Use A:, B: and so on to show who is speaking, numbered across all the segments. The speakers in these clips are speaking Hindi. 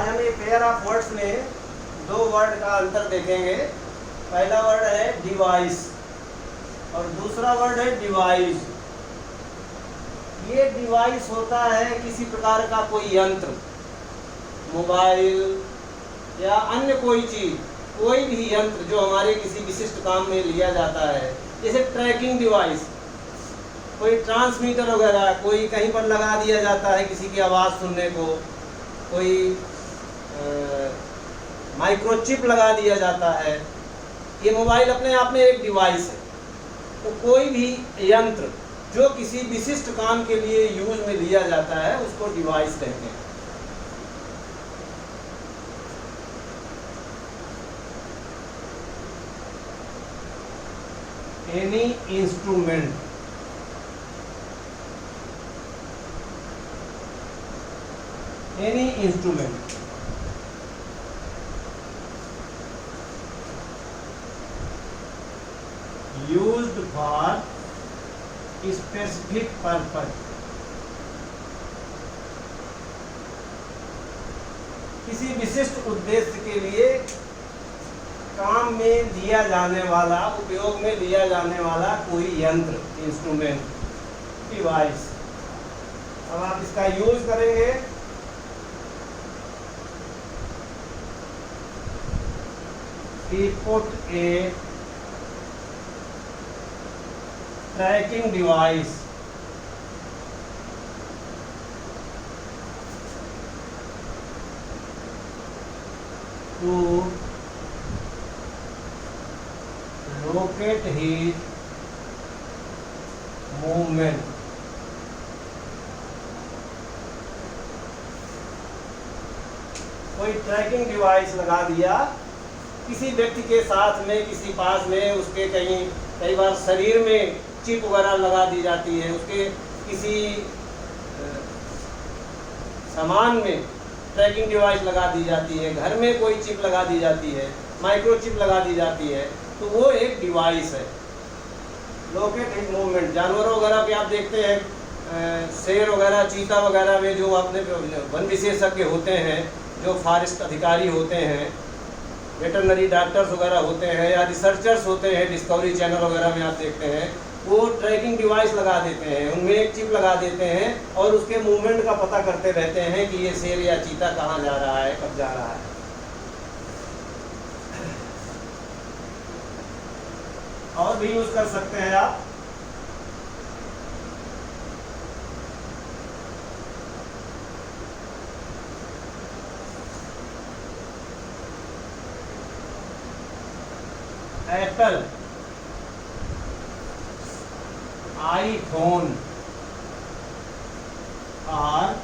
A: आज हम एक पेयर ऑफ वर्ड्स में दो वर्ड का अंतर देखेंगे। पहला वर्ड है डिवाइस और दूसरा वर्ड है डिवाइस। ये डिवाइस होता है किसी प्रकार का कोई यंत्र, मोबाइल या अन्य कोई चीज, कोई भी यंत्र जो हमारे किसी विशिष्ट काम में लिया जाता है। जैसे ट्रैकिंग डिवाइस, कोई ट्रांसमीटर वगैरह कोई कहीं पर लगा दिया जाता है किसी की आवाज़ सुनने को, कोई माइक्रोचिप लगा दिया जाता है। ये मोबाइल अपने आप में एक डिवाइस है। तो कोई भी यंत्र जो किसी विशिष्ट काम के लिए यूज में लिया जाता है उसको डिवाइस कहते हैं। Any instrument, any instrument used for specific purpose, किसी विशिष्ट उद्देश्य के लिए काम में लिया जाने वाला, उपयोग में लिया जाने वाला कोई यंत्र, इंस्ट्रूमेंट, डिवाइस। अब आप इसका यूज करेंगे कि put a tracking device to locate his movement। कोई ट्रैकिंग डिवाइस लगा दिया किसी व्यक्ति के साथ में, किसी पास में, उसके कई बार शरीर में चिप वगैरह लगा दी जाती है, उसके किसी सामान में ट्रैकिंग डिवाइस लगा दी जाती है, घर में कोई चिप लगा दी जाती है, माइक्रोचिप लगा दी जाती है, तो वो एक डिवाइस है। लोकेट हिज मूवमेंट, जानवरों वगैरह पे आप देखते हैं, शेर वगैरह, चीता वगैरह में जो अपने वन विशेषज्ञ होते हैं, जो फॉरेस्ट अधिकारी होते हैं, वेटरनरी डॉक्टर्स वगैरह होते हैं या रिसर्चर्स होते हैं, डिस्कवरी चैनल वगैरह में आप देखते हैं, वो ट्रैकिंग डिवाइस लगा देते हैं, उनमें एक चिप लगा देते हैं और उसके मूवमेंट का पता करते रहते हैं कि ये शेर या चीता कहाँ जा रहा है, कब जा रहा है। और भी यूज कर सकते हैं आप। Apple, iPhone are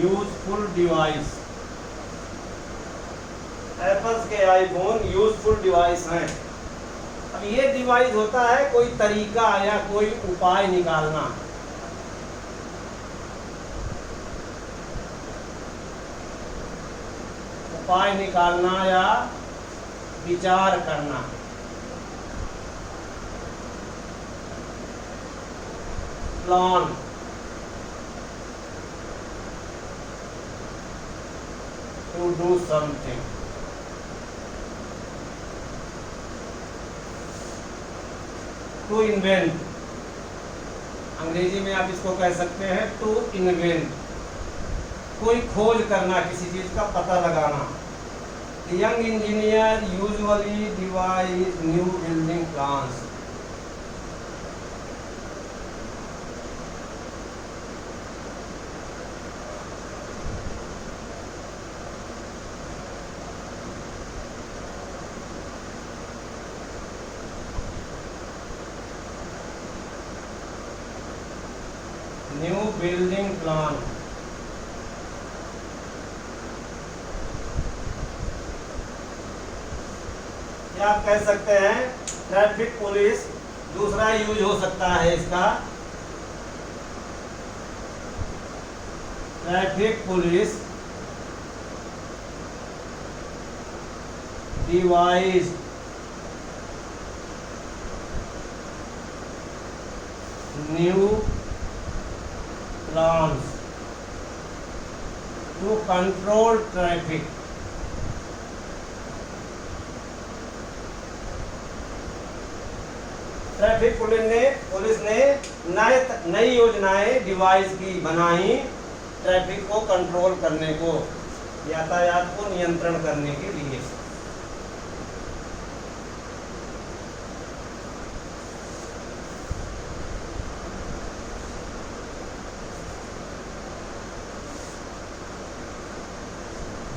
A: useful device. Apple's के आईफोन यूजफुल डिवाइस हैं। अब ये डिवाइस होता है कोई तरीका या कोई उपाय निकालना, उपाय निकालना या विचार करना। Plan, to do something. To invent, Angrezi में आप इसको कह सकते हैं टू इन्वेंट, कोई खोज करना, किसी चीज का पता लगाना। Young engineer usually device new building plans. New building plan, या आप कह सकते हैं ट्रैफिक पुलिस। दूसरा यूज हो सकता है इसका, traffic police devise new plans. To control traffic. Traffic police ने नई योजनाएं डिवाइस की बनाई ट्रैफिक को कंट्रोल करने को, यातायात को नियंत्रण करने के लिए।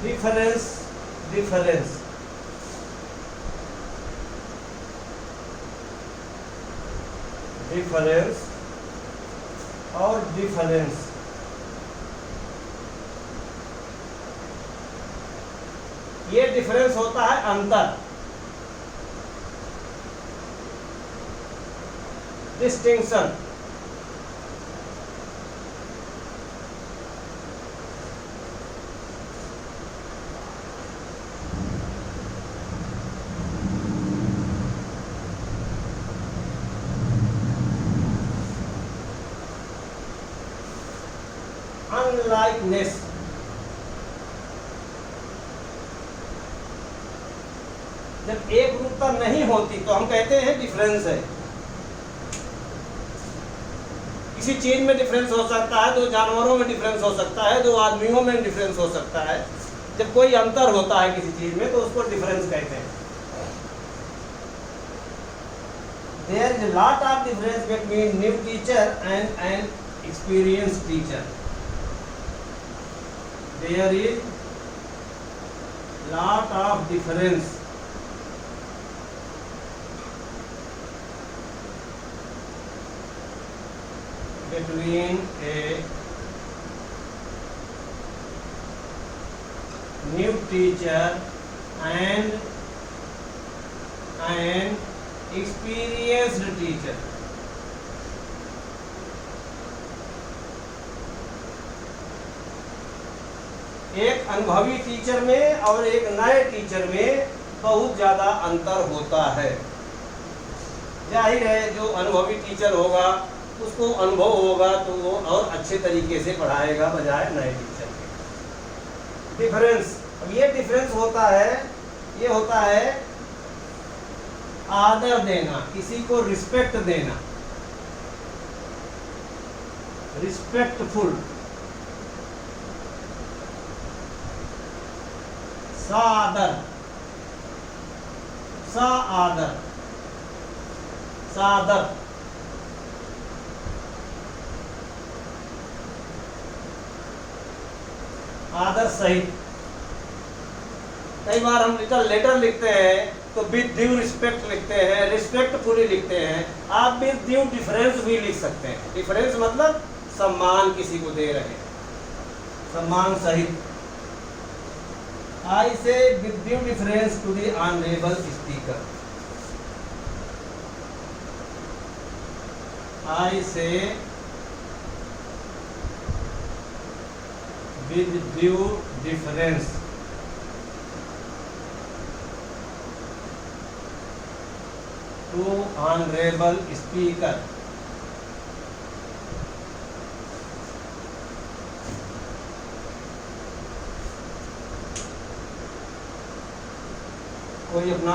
A: डिफरेंस और डिफरेंस। ये डिफरेंस होता है अंतर, डिस्टिंक्शन। अनलाइकनेस। जब एक रूपता नहीं होती तो हम कहते हैं डिफरेंस है। किसी चीज में डिफरेंस हो सकता है, दो जानवरों में डिफरेंस हो सकता है, दो आदमियों में डिफरेंस हो सकता है। जब कोई अंतर होता है किसी चीज में तो उसको डिफरेंस कहते हैं। There is a lot of difference between new teacher and an experienced teacher. There is lot of difference between a new teacher and an experienced teacher. एक अनुभवी टीचर में और एक नए टीचर में बहुत ज़्यादा अंतर होता है। जाहिर है जो अनुभवी टीचर होगा उसको अनुभव होगा तो वो और अच्छे तरीके से पढ़ाएगा बजाय नए टीचर के। डिफरेंस, अब ये डिफरेंस होता है, ये होता है आदर देना, किसी को रिस्पेक्ट देना, रिस्पेक्टफुल। सादर, सादर, सादर। आदर सहित। कई बार हम लेटर लिखते हैं तो विद ड्यू रिस्पेक्ट लिखते हैं, रिस्पेक्टफुली लिखते हैं। आप विद ड्यू डिफरेंस भी लिख सकते हैं। डिफरेंस मतलब सम्मान किसी को दे रहे हैं, सम्मान सहित। I say with due deference to the honorable speaker. I say with due deference to honorable speaker. कोई अपना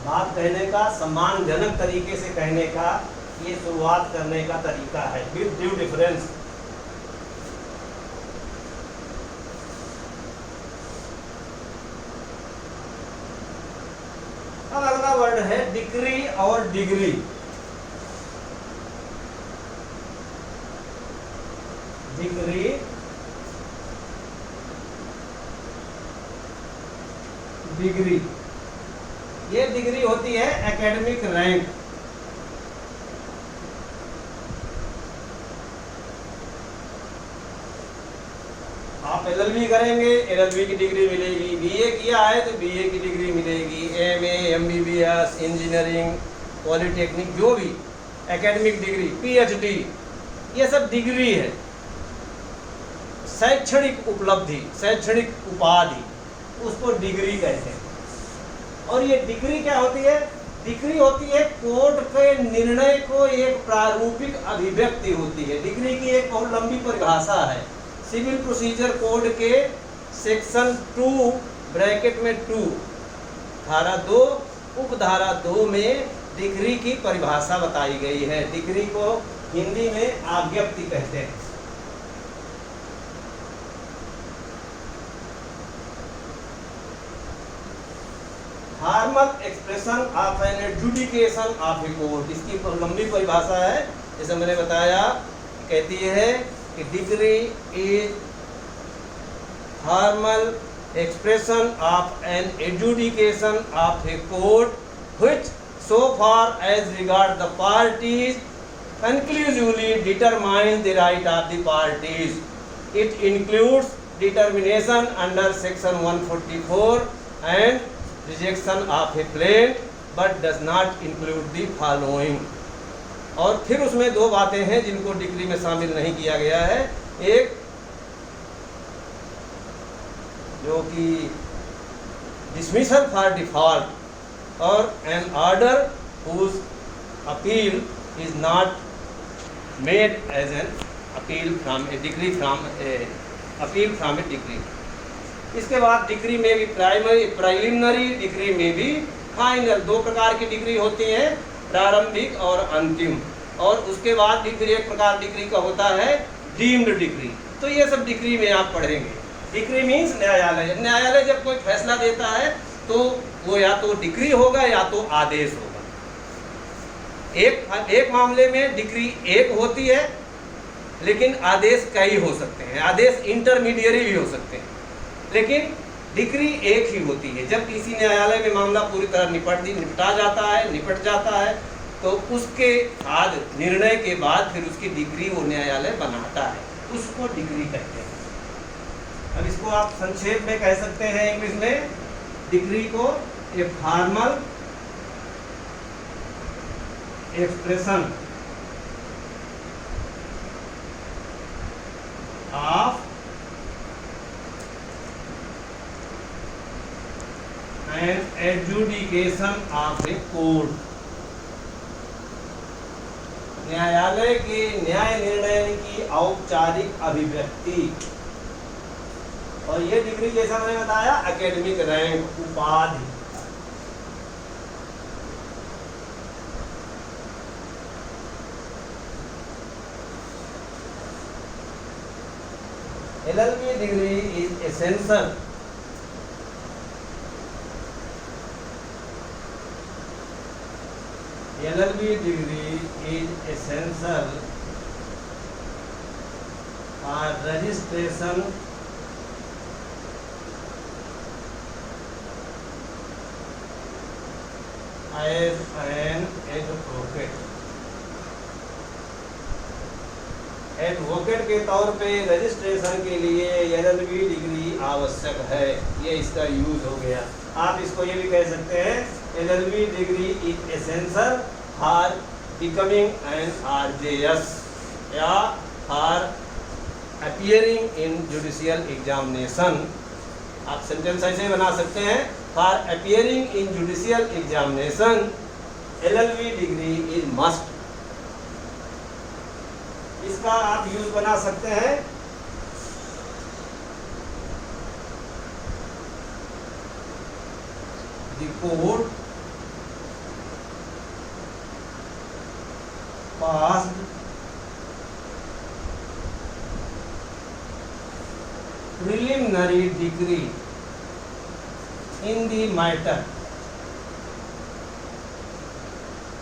A: बात कहने का सम्मानजनक तरीके से कहने का ये शुरुआत करने का तरीका है, विद ड्यू डिफरेंस। अब अगला वर्ड है डिक्री और डिग्री। Degree, degree. ये डिग्री होती है एकेडमिक रैंक। आप एलएलबी करेंगे, एलएलबी की डिग्री मिलेगी। बीए किया है तो बीए की डिग्री मिलेगी। एमए, एमबीबीएस, इंजीनियरिंग, पॉलिटेक्निक, जो भी एकेडमिक डिग्री, पीएचडी, ये सब डिग्री है। शैक्षणिक उपलब्धि, शैक्षणिक उपाधि, उसको डिग्री कहते हैं। और ये डिग्री क्या होती है? डिग्री होती है कोर्ट के निर्णय को एक प्रारूपिक अभिव्यक्ति होती है। डिग्री की एक बहुत लंबी परिभाषा है। सिविल प्रोसीजर कोड के सेक्शन 2 ब्रैकेट में 2 धारा 2 उपधारा 2 में डिग्री की परिभाषा बताई गई है। डिग्री को हिंदी में आज्ञप्ति कहते हैं। Formal expression of an adjudication of a court, इसकी लंबी परिभाषा है। जैसे मैंने बताया, कहती है कि degree is formal expression of an adjudication of a court which so far as regard the parties conclusively determines the right of the parties. It includes determination under section 144 and rejection of a plaint but does not include the following. और फिर उसमें दो बातें हैं जिनको डिग्री में शामिल नहीं किया गया है। एक जो कि डिसमिसल फॉर डिफॉल्ट और an order whose appeal is not made as an appeal from a decree from a decree. इसके बाद डिग्री में भी प्रिलिमिनरी डिग्री में भी फाइनल, दो प्रकार की डिग्री होती हैं, प्रारंभिक और अंतिम। और उसके बाद भी फिर एक प्रकार डिग्री का होता है डीम्ड डिग्री। तो ये सब डिग्री में आप पढ़ेंगे। डिग्री मीन्स न्यायालय। न्यायालय जब कोई फैसला देता है तो वो या तो डिग्री होगा या तो आदेश होगा। एक मामले में डिग्री एक होती है लेकिन आदेश कई हो सकते हैं, आदेश इंटरमीडिएरी भी हो सकते हैं, लेकिन डिग्री एक ही होती है। जब किसी न्यायालय में मामला पूरी तरह निपट जाता है तो उसके बाद निर्णय के बाद फिर उसकी डिग्री वो न्यायालय बनाता है, उसको डिग्री कहते हैं। अब इसको आप संक्षेप में कह सकते हैं इंग्लिश में, डिग्री को a formal expression of an adjudication of a court. न्यायालय के न्याय निर्णय की औपचारिक अभिव्यक्ति। और ये डिग्री जैसा मैंने बताया एकेडमिक रैंक, उपाधि। LLB degree is essential LLB degree is essential for registration as an advocate। Advocate के तौर पे रजिस्ट्रेशन के लिए LLB डिग्री आवश्यक है। ये इसका यूज हो गया। आप इसको ये भी कह सकते हैं, LLB degree is essential for becoming an RJS या for appearing in judicial examination. आप सेंटेंस ऐसे बना सकते हैं, for appearing in judicial examination LLB degree is must. इसका आप यूज बना सकते हैं, the court passed preliminary degree in the matter.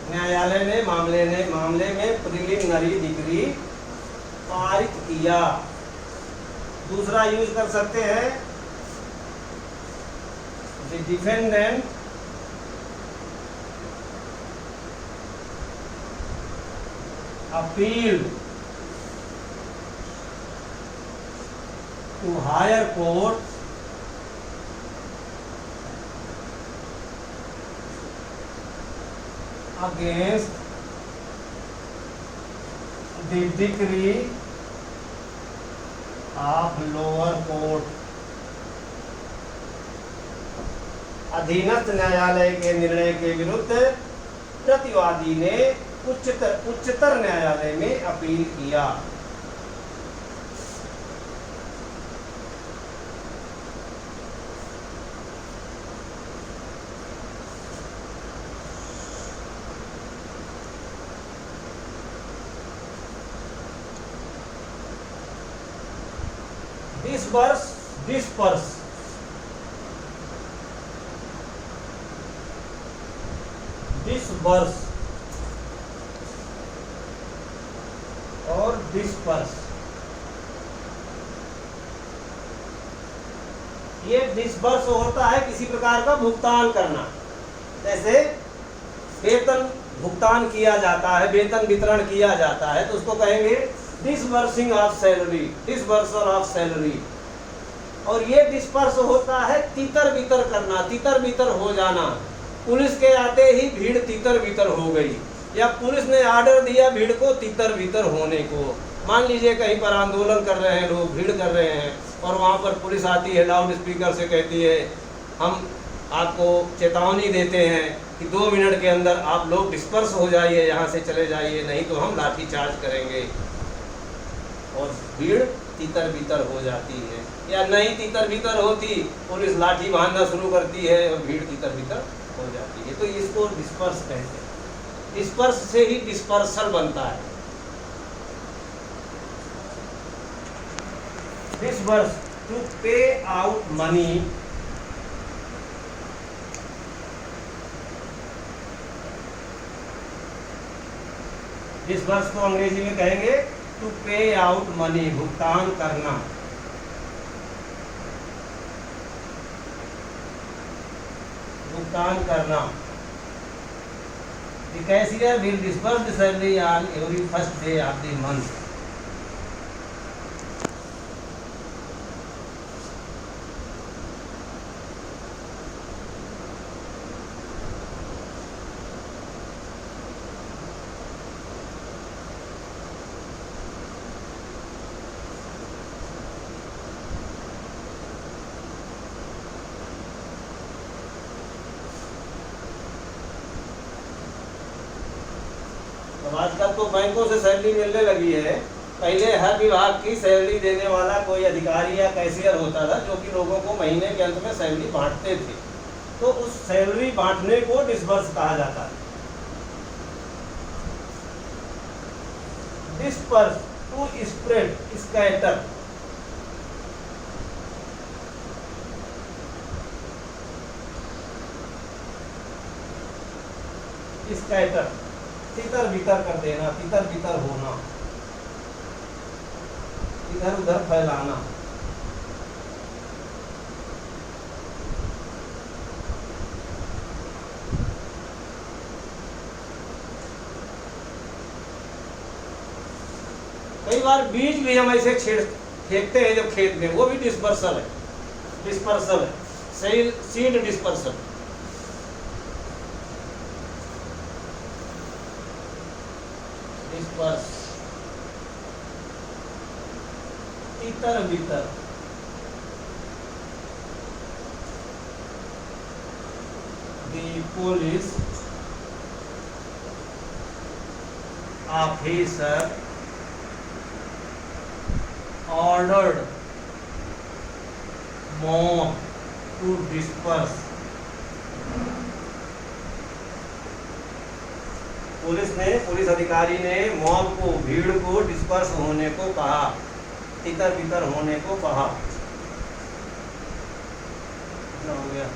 A: न्यायालय ने मामले में प्रिलिमिनरी डिग्री पारित किया। दूसरा यूज कर सकते हैं, the defendant appeal to higher court against the decree of lower court। अधीनस्थ न्यायालय के निर्णय के विरुद्ध प्रतिवादी ने उच्चतर न्यायालय में अपील किया। डिस्पर्स, डिस्पर्स, डिस्पर्स और डिस्पर्स। ये डिस्पर्स होता है किसी प्रकार का भुगतान करना, जैसे वेतन भुगतान किया जाता है, वेतन वितरण किया जाता है, तो उसको कहेंगे disbursing of salary, disbursal of salary. और ये डिस्पर्स होता है तितर बितर करना, तितर बितर हो जाना। पुलिस के आते ही भीड़ तितर बितर हो गई, या पुलिस ने ऑर्डर दिया भीड़ को तितर बितर होने को। मान लीजिए कहीं पर आंदोलन कर रहे हैं लोग, भीड़ कर रहे हैं, और वहाँ पर पुलिस आती है, लाउड स्पीकर से कहती है हम आपको चेतावनी देते हैं कि 2 मिनट के अंदर आप लोग डिस्पर्स हो जाइए, यहाँ से चले जाइए, नहीं तो हम लाठी चार्ज करेंगे। और भीड़ तितर बितर हो जाती है, या नहीं तितर बितर होती, पुलिस लाठी बांधना शुरू करती है और भीड़ तितर बितर हो जाती है। तो इसको डिस्पर्स कहते हैं। डिस्पर्स से ही डिस्पर्सल बनता है। डिस्पर्स, टू पे आउट मनी, डिस्पर्स को अंग्रेजी में कहेंगे टू पे आउट मनी, भुगतान करना। भुगतान करना। The cashier will disburse the salary on every first day of the month. अब आजकल तो बैंकों से सैलरी मिलने लगी है। पहले हर विभाग की सैलरी देने वाला कोई अधिकारी या कैशियर होता था, जो कि लोगों को महीने के अंत में सैलरी बांटते थे। तो उस सैलरी बांटने को डिस्बर्स कहा जाता है। Disperse, to spread, scatter. Scatter, तितर बितर कर देना, तितर बितर होना, इधर उधर फैलाना। कई बार बीज भी हम ऐसे फेंकते हैं जब खेत में, वो भी डिस्पर्सल है। डिस्पर्सल है, सीड डिस्पर्सल। डिस्पर्स, तितर बितर। The police officer ordered mob to disperse. Police अधिकारी ने मॉब को, भीड़ को डिस्पर्स होने को कहा, तितर बितर होने को कहा। हो गया।